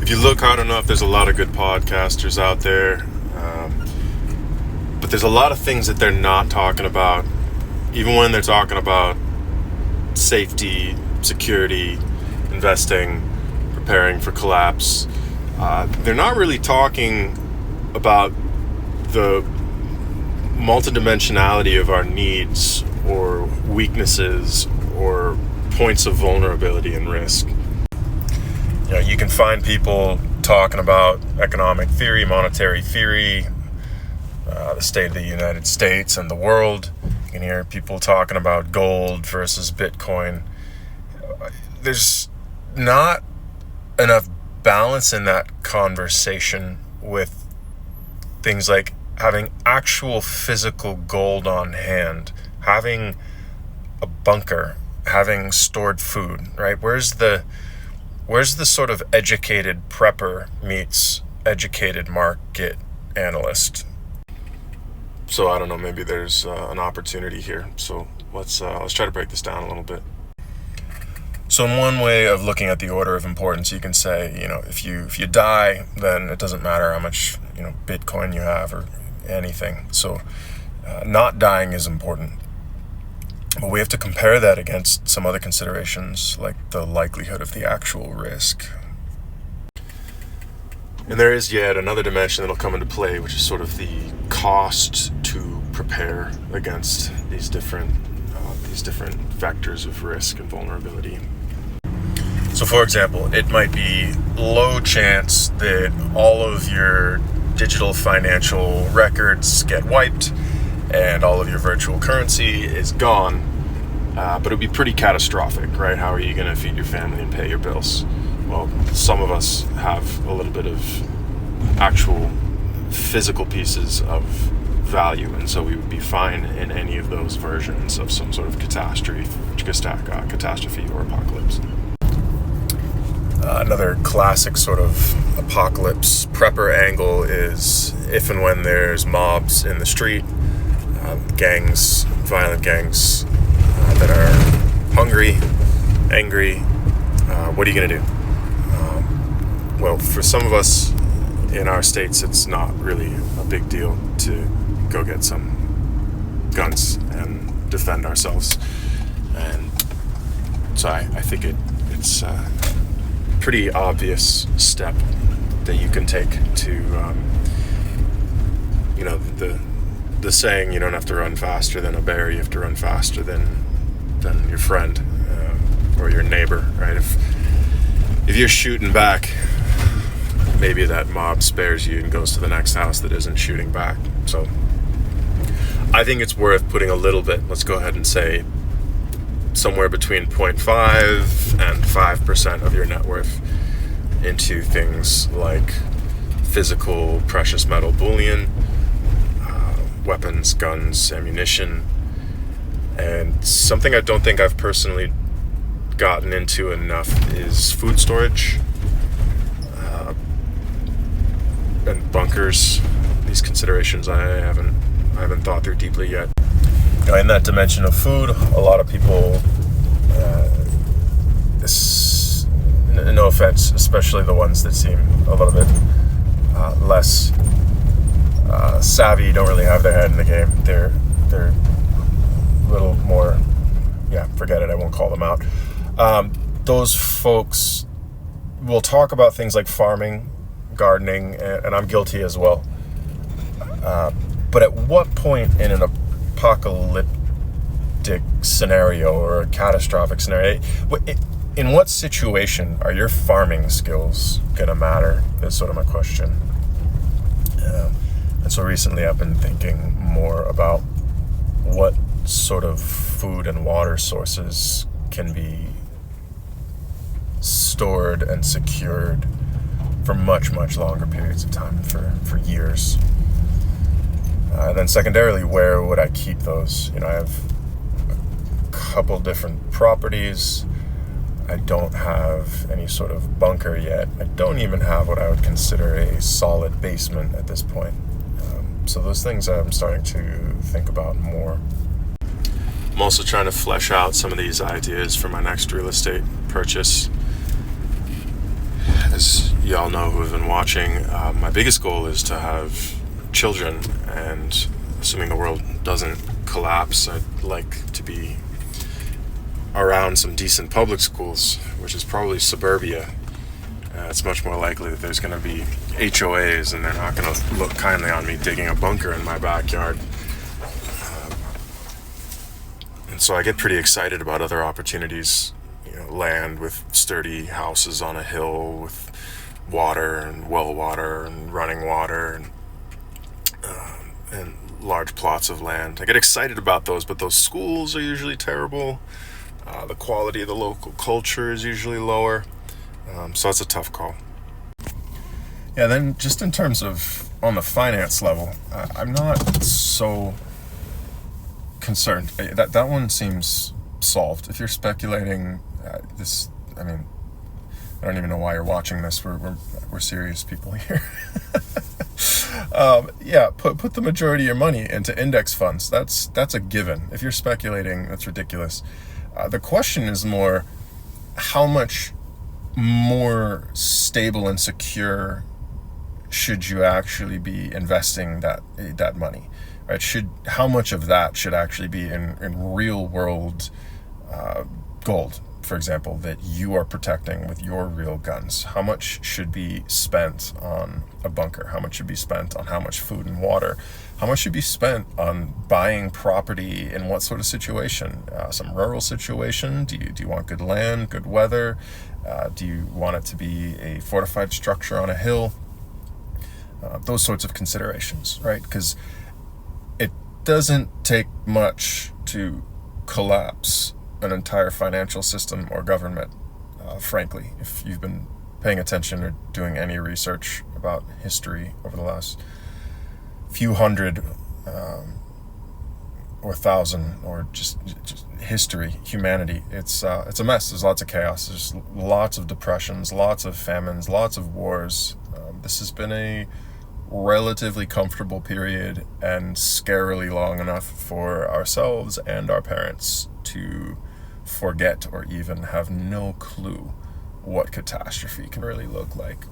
if you look hard enough, there's a lot of good podcasters out there. But there's a lot of things that they're not talking about, even when they're talking about safety, security, investing, preparing for collapse. They're not really talking about the multidimensionality of our needs or weaknesses or points of vulnerability and risk. You can find people talking about economic theory, monetary theory, the state of the United States and the world. You can hear people talking about gold versus Bitcoin. There's not enough balance in that conversation with things like having actual physical gold on hand, having a bunker, having stored food, right? Where's the sort of educated prepper meets educated market analyst? So I don't know, maybe there's an opportunity here. So let's try to break this down a little bit. So in one way of looking at the order of importance, you can say, if you die, then it doesn't matter how much, Bitcoin you have or anything. So not dying is important. But we have to compare that against some other considerations, like the likelihood of the actual risk. And there is yet another dimension that'll come into play, which is sort of the cost to prepare against these different vectors of risk and vulnerability. So for example, it might be low chance that all of your digital financial records get wiped and all of your virtual currency is gone, but it would be pretty catastrophic, right? How are you going to feed your family and pay your bills? Well, some of us have a little bit of actual physical pieces of value, and so we would be fine in any of those versions of some sort of catastrophe or apocalypse. Another classic sort of apocalypse prepper angle is if and when there's mobs in the street, violent gangs that are hungry, angry. What are you going to do? Well, for some of us in our states, it's not really a big deal to go get some guns and defend ourselves. And so I think it's a pretty obvious step that you can take to, the saying, you don't have to run faster than a bear, you have to run faster than your friend or your neighbor, right? If you're shooting back, maybe that mob spares you and goes to the next house that isn't shooting back. So I think it's worth putting a little bit, let's go ahead and say somewhere between 0.5 and 5% of your net worth into things like physical precious metal bullion, weapons, guns, ammunition, and something I don't think I've personally gotten into enough is food storage and bunkers. These considerations I haven't thought through deeply yet. In that dimension of food, a lot of people, no offense, especially the ones that seem a little bit less savvy, don't really have their head in the game. They're a little more, forget it, I won't call them out. Those folks will talk about things like farming, gardening, and I'm guilty as well. But at what point in an apocalyptic scenario or a catastrophic scenario, in what situation are your farming skills going to matter is sort of my question. And so recently I've been thinking more about what sort of food and water sources can be stored and secured for much, much longer periods of time, for years. And then secondarily, where would I keep those? I have a couple different properties. I don't have any sort of bunker yet. I don't even have what I would consider a solid basement at this point. So those things I'm starting to think about more. I'm also trying to flesh out some of these ideas for my next real estate purchase. as y'all know who have been watching, my biggest goal is to have children, and assuming the world doesn't collapse, I'd like to be around some decent public schools, which is probably suburbia. It's much more likely that there's going to be HOAs and they're not going to look kindly on me digging a bunker in my backyard. And so I get pretty excited about other opportunities, land with sturdy houses on a hill with water and well water and running water and large plots of land. I get excited about those, but those schools are usually terrible. The quality of the local culture is usually lower. So it's a tough call. Yeah, then just in terms of on the finance level, I'm not so concerned. That one seems solved. If you're speculating this, I don't even know why you're watching this. We're serious people here. Put the majority of your money into index funds. That's a given. If you're speculating, that's ridiculous. The question is more, how much more stable and secure should you actually be investing that money, right? How much of that should actually be in real world gold, for example, that you are protecting with your real guns? How much should be spent on a bunker? How much should be spent on how much food and water? How much should be spent on buying property in what sort of situation? Some rural situation? Do you want good land, good weather? Do you want it to be a fortified structure on a hill? Those sorts of considerations, right? Because it doesn't take much to collapse an entire financial system or government, frankly. If you've been paying attention or doing any research about history over the last few hundred or thousand, or just history, humanity, it's a mess. There's lots of chaos. There's lots of depressions, lots of famines, lots of wars. This has been a relatively comfortable period, and scarily long enough for ourselves and our parents to forget or even have no clue what catastrophe can really look like.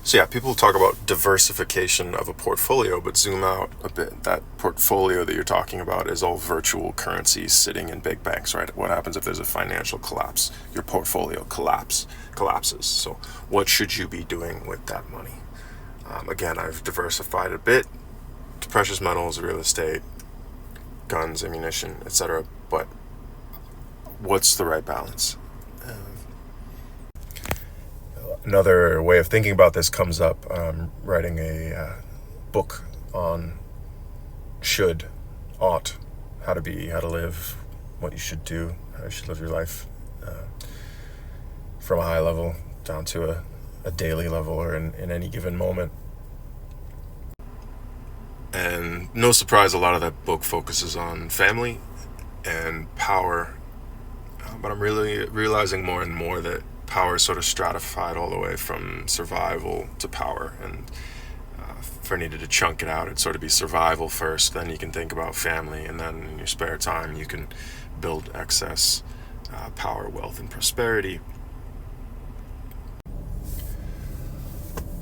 So yeah, people talk about diversification of a portfolio, but zoom out a bit. That portfolio that you're talking about is all virtual currencies sitting in big banks, right? What happens if there's a financial collapse? Your portfolio collapses. So what should you be doing with that money? Again, I've diversified a bit to precious metals, real estate, guns, ammunition, etc. But what's the right balance? Another way of thinking about this comes up. Writing a book on ought, how to be, how to live, what you should do, how you should live your life from a high level down to a daily level, or in any given moment. And no surprise, a lot of that book focuses on family and power. But I'm really realizing more and more that power is sort of stratified all the way from survival to power. And if I needed to chunk it out, it'd sort of be survival first, then you can think about family, and then in your spare time you can build excess power, wealth, and prosperity.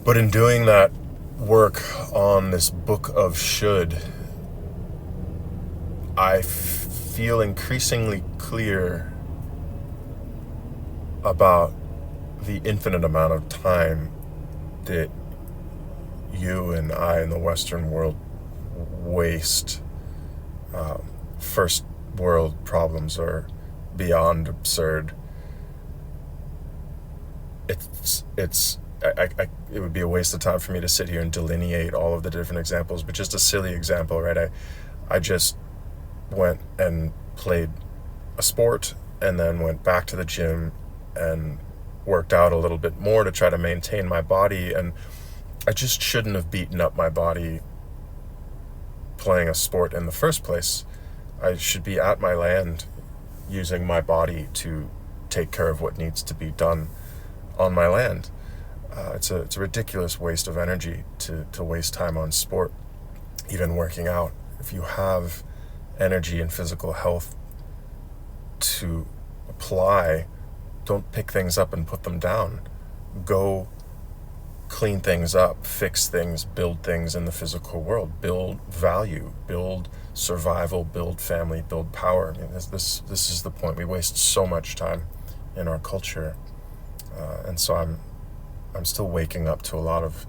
But in doing that work on this book of should, I feel increasingly clear about the infinite amount of time that you and I in the Western world waste. First world problems are beyond absurd. It would be a waste of time for me to sit here and delineate all of the different examples, but just a silly example, right? I just went and played a sport and then went back to the gym and worked out a little bit more to try to maintain my body, and I just shouldn't have beaten up my body playing a sport in the first place. I should be at my land using my body to take care of what needs to be done on my land. It's a ridiculous waste of energy to waste time on sport, even working out. If you have energy and physical health to apply, don't pick things up and put them down. go clean things up, fix things, build things in the physical world, build value, build survival, build family, build power. I mean, this is the point. We waste so much time in our culture, and so I'm still waking up to a lot of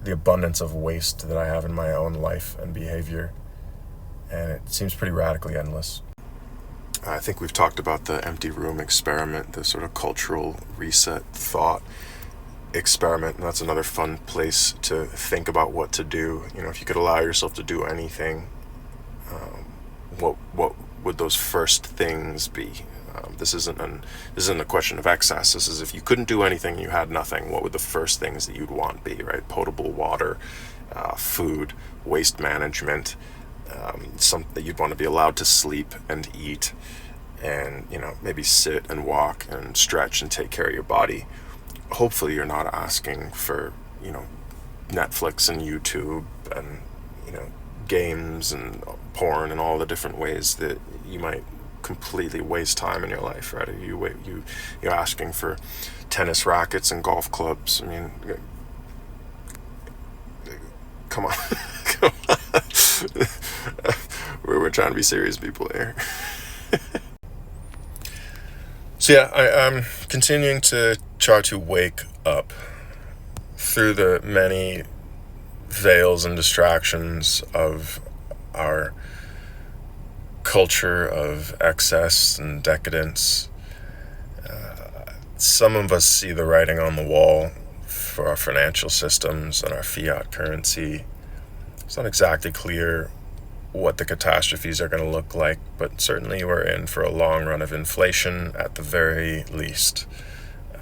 the abundance of waste that I have in my own life and behavior, and it seems pretty radically endless. I think we've talked about the empty room experiment, the sort of cultural reset thought experiment, and that's another fun place to think about what to do. If you could allow yourself to do anything, what would those first things be? This isn't a question of excess. This is, if you couldn't do anything, you had nothing, what would the first things that you'd want be, right? Potable water, food, waste management, something that you'd want to be allowed to sleep and eat, and maybe sit and walk and stretch and take care of your body. Hopefully you're not asking for, Netflix and YouTube and, games and porn and all the different ways that you might completely waste time in your life, right? You're asking for tennis rackets and golf clubs. I mean, come on. Come on. We're trying to be serious people here. So yeah, I'm continuing to try to wake up through the many veils and distractions of our culture of excess and decadence. Some of us see the writing on the wall for our financial systems and our fiat currency. It's not exactly clear what the catastrophes are going to look like, but certainly we're in for a long run of inflation at the very least.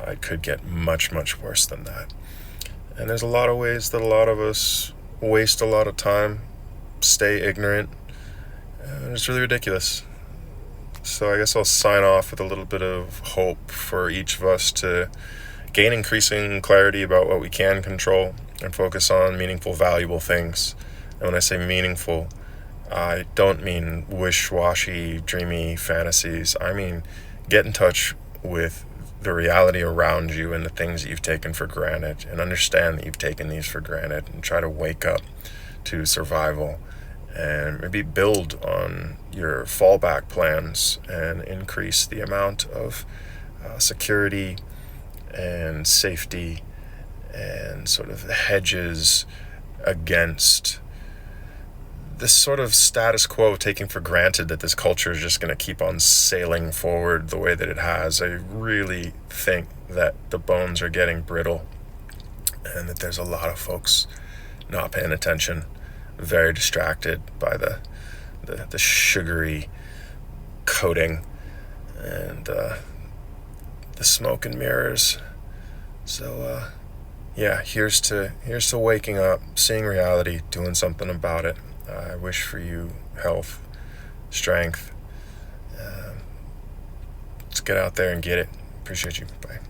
It could get much, much worse than that. And there's a lot of ways that a lot of us waste a lot of time, stay ignorant, and it's really ridiculous. So I guess I'll sign off with a little bit of hope for each of us to gain increasing clarity about what we can control and focus on meaningful, valuable things. And when I say meaningful, I don't mean wish-washy, dreamy fantasies. I mean get in touch with the reality around you and the things that you've taken for granted, and understand that you've taken these for granted, and try to wake up to survival and maybe build on your fallback plans and increase the amount of security and safety and sort of hedges against this sort of status quo, taking for granted that this culture is just going to keep on sailing forward the way that it has. I really think that the bones are getting brittle, and that there's a lot of folks not paying attention, very distracted by the sugary coating and the smoke and mirrors. So yeah, here's to waking up, seeing reality, doing something about it. I wish for you health, strength. Let's get out there and get it. Appreciate you. Bye.